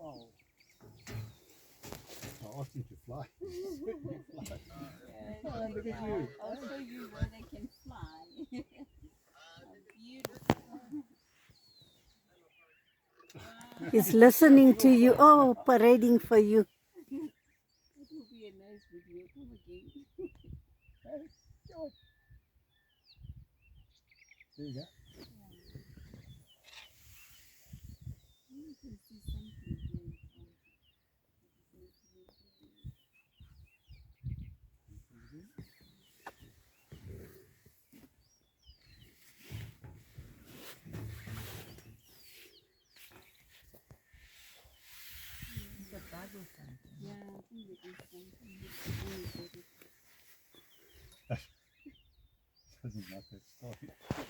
Oh. I asked him to fly. Fly. Yeah, Oh, look at you. I'll show you where they can fly. How beautiful. He's listening to you. Oh, parading for you. It will be a nice video. Come again. Hey, go. There you go. You can see something here in front. It's a bug or something. Yeah, I think it is something. Doesn't like that story.